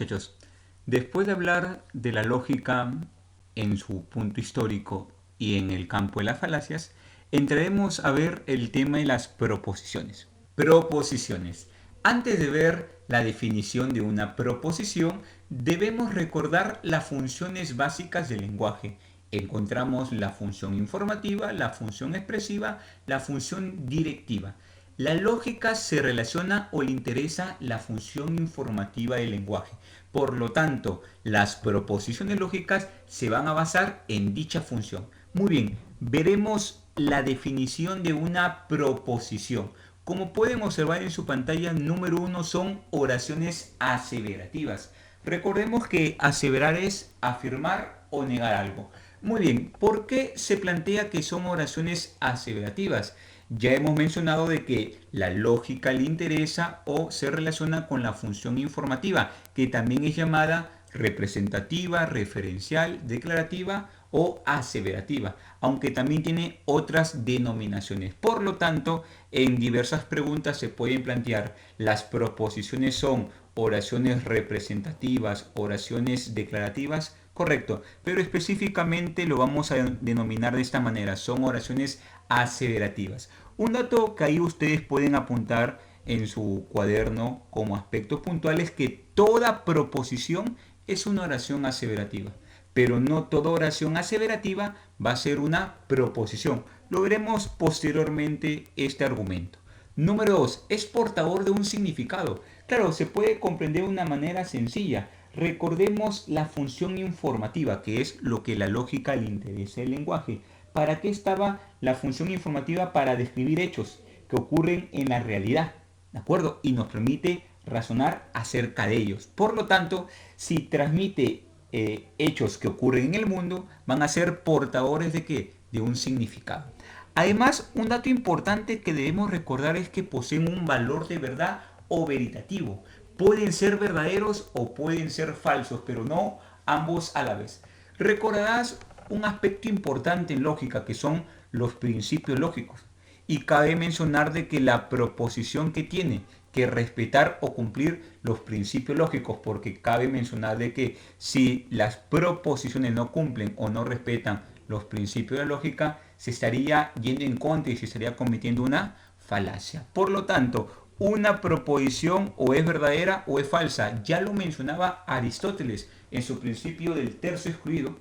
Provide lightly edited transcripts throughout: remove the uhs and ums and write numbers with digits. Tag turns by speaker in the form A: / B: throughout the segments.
A: muchachos? Después de hablar de la lógica en su punto histórico y en el campo de las falacias, entraremos a ver el tema de las proposiciones. Proposiciones. Antes de ver la definición de una proposición, debemos recordar las funciones básicas del lenguaje. Encontramos la función informativa, la función expresiva, la función directiva. La lógica se relaciona o le interesa la función informativa del lenguaje. Por lo tanto, las proposiciones lógicas se van a basar en dicha función. Muy bien, veremos la definición de una proposición. Como pueden observar en su pantalla, número uno son oraciones aseverativas. Recordemos que aseverar es afirmar o negar algo. Muy bien, ¿por qué se plantea que son oraciones aseverativas? Ya hemos mencionado de que la lógica le interesa o se relaciona con la función informativa, que también es llamada representativa, referencial, declarativa o aseverativa, aunque también tiene otras denominaciones. Por lo tanto, en diversas preguntas se pueden plantear: las proposiciones son oraciones representativas, oraciones declarativas. Correcto, pero específicamente lo vamos a denominar de esta manera: son oraciones aseverativas. Un dato que ahí ustedes pueden apuntar en su cuaderno como aspectos puntuales: que toda proposición es una oración aseverativa, pero no toda oración aseverativa va a ser una proposición. Lo veremos posteriormente este argumento. Número 2. Es portador de un significado. Claro, se puede comprender de una manera sencilla. Recordemos la función informativa, que es lo que la lógica le interesa el lenguaje. ¿Para qué estaba la función informativa? Para describir hechos que ocurren en la realidad, ¿de acuerdo? Y nos permite razonar acerca de ellos. Por lo tanto, si transmite hechos que ocurren en el mundo, van a ser portadores de ¿qué? De un significado. Además, un dato importante que debemos recordar es que poseen un valor de verdad o veritativo. Pueden ser verdaderos o pueden ser falsos, pero no ambos a la vez. Recordarás un aspecto importante en lógica, que son los principios lógicos. Y cabe mencionar de que la proposición que tiene que respetar o cumplir los principios lógicos, porque cabe mencionar de que si las proposiciones no cumplen o no respetan los principios de la lógica, se estaría yendo en contra y se estaría cometiendo una falacia. Por lo tanto, una proposición o es verdadera o es falsa. Ya lo mencionaba Aristóteles en su principio del tercio excluido.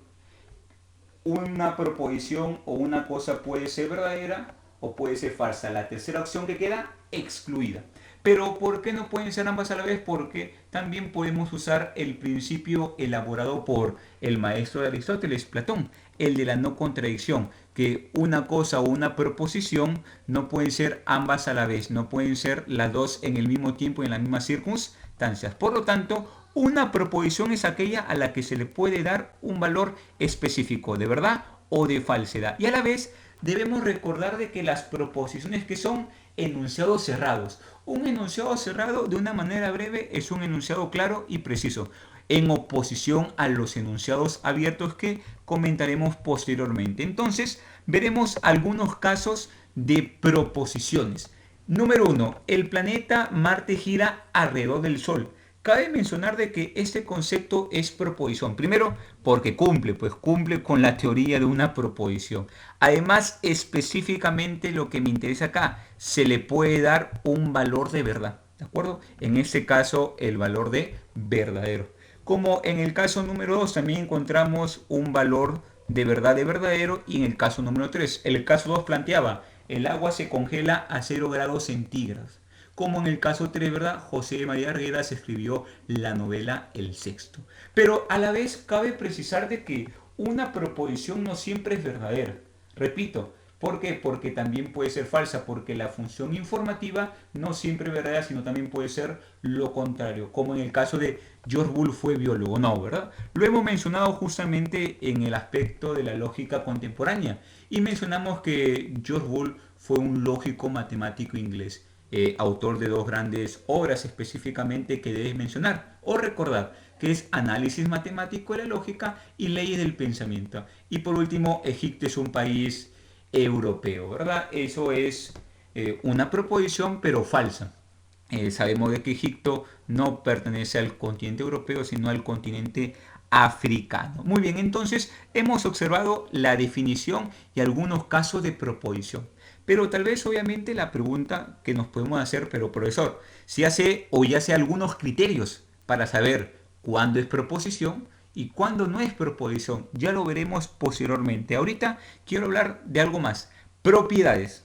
A: Una proposición o una cosa puede ser verdadera o puede ser falsa. La tercera opción que queda, excluida. Pero ¿por qué no pueden ser ambas a la vez? Porque también podemos usar el principio elaborado por el maestro de Aristóteles, Platón, el de la no contradicción, que una cosa o una proposición no pueden ser ambas a la vez, no pueden ser las dos en el mismo tiempo y en las mismas circunstancias. Por lo tanto, una proposición es aquella a la que se le puede dar un valor específico de verdad o de falsedad. Y a la vez debemos recordar de que las proposiciones que son enunciados cerrados. Un enunciado cerrado, de una manera breve, es un enunciado claro y preciso, en oposición a los enunciados abiertos que comentaremos posteriormente. Entonces, veremos algunos casos de proposiciones. Número uno: el planeta Marte gira alrededor del Sol. Cabe mencionar de que este concepto es proposición. Primero, porque cumple con la teoría de una proposición. Además, específicamente lo que me interesa acá, se le puede dar un valor de verdad, ¿de acuerdo? En este caso, el valor de verdadero. Como en el caso número 2 también encontramos un valor de verdad de verdadero, y en el caso número 3, el caso 2 planteaba: el agua se congela a 0 grados centígrados. Como en el caso 3, ¿verdad? José María Arguedas escribió la novela El Sexto. Pero a la vez cabe precisar de que una proposición no siempre es verdadera. Repito, ¿por qué? Porque también puede ser falsa, porque la función informativa no siempre es verdadera, sino también puede ser lo contrario, como en el caso de George Boole fue biólogo, no, ¿verdad? Lo hemos mencionado justamente en el aspecto de la lógica contemporánea, y mencionamos que George Boole fue un lógico matemático inglés, autor de dos grandes obras específicamente que debes mencionar o recordar, que es Análisis matemático de la lógica y Leyes del pensamiento. Y por último, Egipto es un país europeo, ¿verdad? Eso es una proposición, pero falsa. Sabemos de que Egipto no pertenece al continente europeo, sino al continente africano. Muy bien, entonces hemos observado la definición y algunos casos de proposición. Pero tal vez obviamente la pregunta que nos podemos hacer, pero profesor, si hace o ya sé algunos criterios para saber cuándo es proposición y cuándo no es proposición. Ya lo veremos posteriormente. Ahorita quiero hablar de algo más. Propiedades.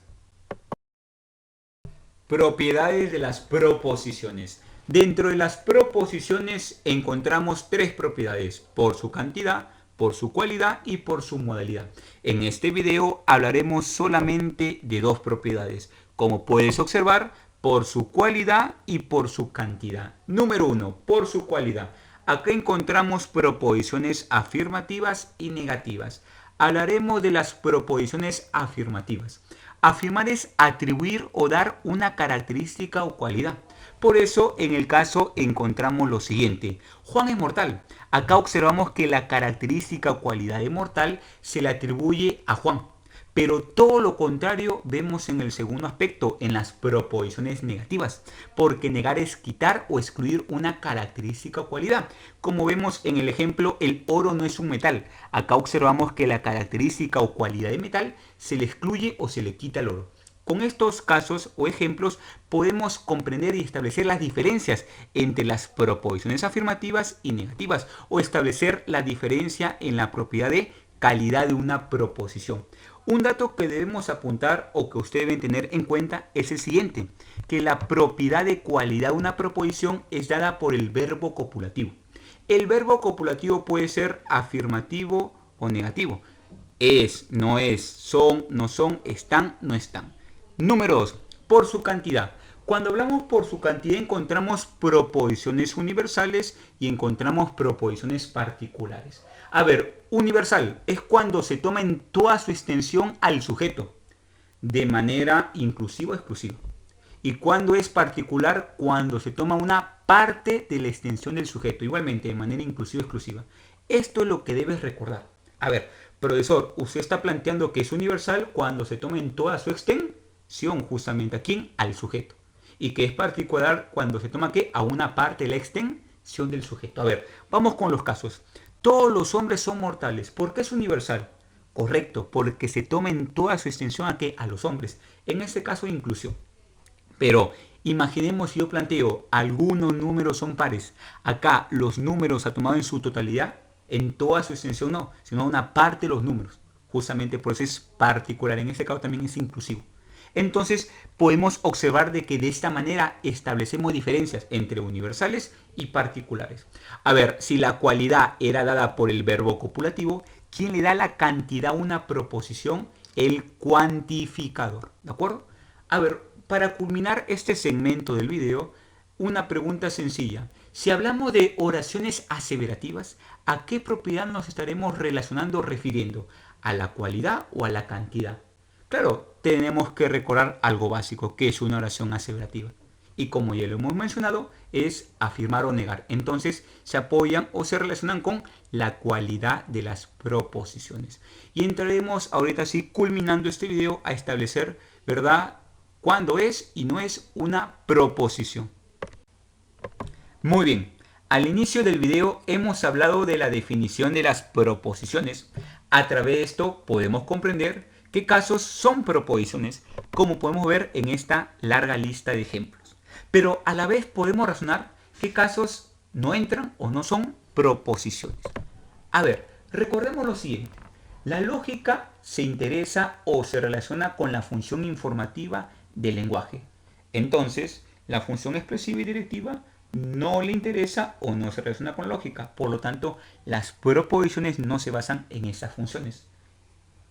A: Propiedades de las proposiciones. Dentro de las proposiciones encontramos tres propiedades: por su cantidad, por su cualidad y por su modalidad. En este video hablaremos solamente de dos propiedades, como puedes observar, por su cualidad y por su cantidad. Número uno, por su cualidad. Acá encontramos proposiciones afirmativas y negativas. Hablaremos de las proposiciones afirmativas. Afirmar es atribuir o dar una característica o cualidad. Por eso, en el caso encontramos lo siguiente: Juan es mortal. Acá observamos que la característica o cualidad de mortal se le atribuye a Juan. Pero todo lo contrario vemos en el segundo aspecto, en las proposiciones negativas, porque negar es quitar o excluir una característica o cualidad. Como vemos en el ejemplo, el oro no es un metal. Acá observamos que la característica o cualidad de metal se le excluye o se le quita al oro. Con estos casos o ejemplos podemos comprender y establecer las diferencias entre las proposiciones afirmativas y negativas, o establecer la diferencia en la propiedad de calidad de una proposición. Un dato que debemos apuntar o que ustedes deben tener en cuenta es el siguiente: que la propiedad de cualidad de una proposición es dada por el verbo copulativo. El verbo copulativo puede ser afirmativo o negativo. Es, no es, son, no son, están, no están. Número 2. Por su cantidad. Cuando hablamos por su cantidad encontramos proposiciones universales y encontramos proposiciones particulares. A ver, universal es cuando se toma en toda su extensión al sujeto, de manera inclusiva o exclusiva. Y cuando es particular, cuando se toma una parte de la extensión del sujeto, igualmente de manera inclusiva o exclusiva. Esto es lo que debes recordar. A ver, profesor, usted está planteando que es universal cuando se toma en toda su extensión, justamente aquí, al sujeto. Y que es particular cuando se toma ¿qué? A una parte de la extensión del sujeto. A ver, vamos con los casos. Todos los hombres son mortales. ¿Por qué es universal? Correcto, porque se toma en toda su extensión ¿a qué? A los hombres. En este caso, inclusión. Pero imaginemos si yo planteo algunos números son pares. Acá los números ha tomado en su totalidad, en toda su extensión no, sino una parte de los números. Justamente por eso es particular. En este caso también es inclusivo. Entonces podemos observar de que de esta manera establecemos diferencias entre universales y particulares. A ver, si la cualidad era dada por el verbo copulativo, ¿quién le da la cantidad a una proposición? El cuantificador. ¿De acuerdo? A ver, para culminar este segmento del video, una pregunta sencilla. Si hablamos de oraciones aseverativas, ¿a qué propiedad nos estaremos relacionando, refiriendo? ¿A la cualidad o a la cantidad? Claro, tenemos que recordar algo básico, que es una oración aseverativa. Y como ya lo hemos mencionado, es afirmar o negar. Entonces se apoyan o se relacionan con la cualidad de las proposiciones. Y entraremos ahorita sí, culminando este video, a establecer, ¿verdad?, cuándo es y no es una proposición. Muy bien, al inicio del video hemos hablado de la definición de las proposiciones. A través de esto podemos comprender qué casos son proposiciones, como podemos ver en esta larga lista de ejemplos. Pero a la vez podemos razonar qué casos no entran o no son proposiciones. A ver, recordemos lo siguiente. La lógica se interesa o se relaciona con la función informativa del lenguaje. Entonces, la función expresiva y directiva no le interesa o no se relaciona con la lógica. Por lo tanto, las proposiciones no se basan en esas funciones.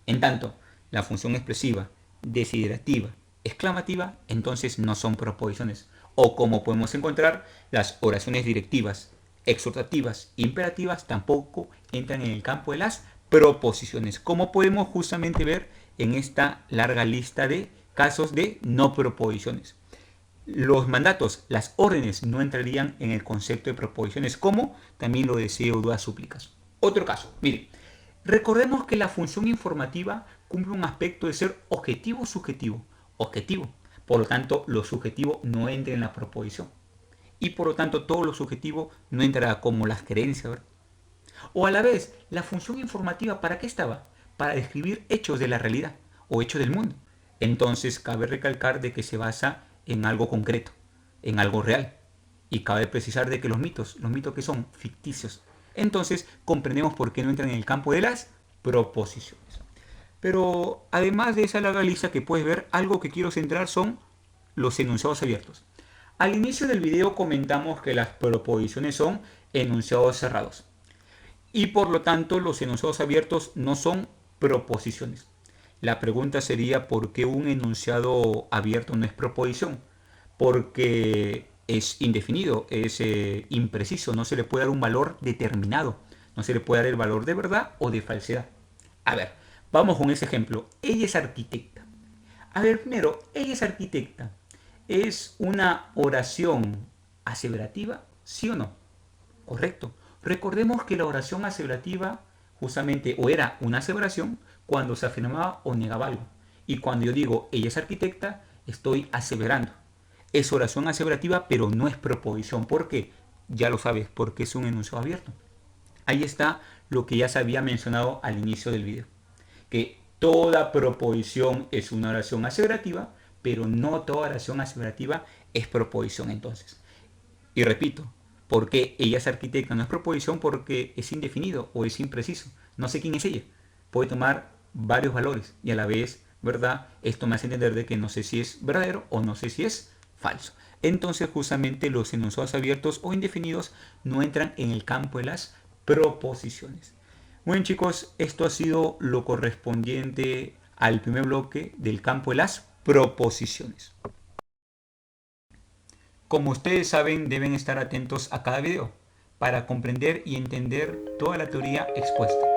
A: En tanto, la función expresiva, desiderativa, exclamativa, entonces no son proposiciones. O como podemos encontrar, las oraciones directivas, exhortativas, imperativas tampoco entran en el campo de las proposiciones, como podemos justamente ver en esta larga lista de casos de no proposiciones. Los mandatos, las órdenes, no entrarían en el concepto de proposiciones, como también lo deseo dudas súplicas. Otro caso, mire, recordemos que la función informativa cumple un aspecto de ser objetivo-subjetivo. Objetivo, Por lo tanto, lo subjetivo no entra en la proposición. Y por lo tanto, todo lo subjetivo no entrará como las creencias, ¿verdad? O a la vez, la función informativa, ¿para qué estaba? Para describir hechos de la realidad o hechos del mundo. Entonces, cabe recalcar de que se basa en algo concreto, en algo real. Y cabe precisar de que los mitos que son ficticios. Entonces, comprendemos por qué no entran en el campo de las proposiciones. Pero además de esa larga lista que puedes ver, algo que quiero centrar son los enunciados abiertos. Al inicio del video comentamos que las proposiciones son enunciados cerrados. Y por lo tanto los enunciados abiertos no son proposiciones. La pregunta sería ¿por qué un enunciado abierto no es proposición? Porque es indefinido, es impreciso, no se le puede dar un valor determinado, no se le puede dar el valor de verdad o de falsedad. A ver, vamos con ese ejemplo. Ella es arquitecta. A ver, primero, ella es arquitecta. ¿Es una oración aseverativa? ¿Sí o no? Correcto. Recordemos que la oración aseverativa justamente o era una aseveración cuando se afirmaba o negaba algo. Y cuando yo digo ella es arquitecta, estoy aseverando. Es oración aseverativa, pero no es proposición. ¿Por qué? Ya lo sabes, porque es un enunciado abierto. Ahí está lo que ya se había mencionado al inicio del video. Que toda proposición es una oración aseverativa, pero no toda oración aseverativa es proposición entonces. Y repito, ¿por qué ella es arquitecta? No es proposición porque es indefinido o es impreciso. No sé quién es ella. Puede tomar varios valores y a la vez, ¿verdad? Esto me hace entender de que no sé si es verdadero o no sé si es falso. Entonces, justamente los enunciados abiertos o indefinidos no entran en el campo de las proposiciones. Muy bien, chicos, esto ha sido lo correspondiente al primer bloque del campo de las proposiciones. Como ustedes saben, deben estar atentos a cada video para comprender y entender toda la teoría expuesta.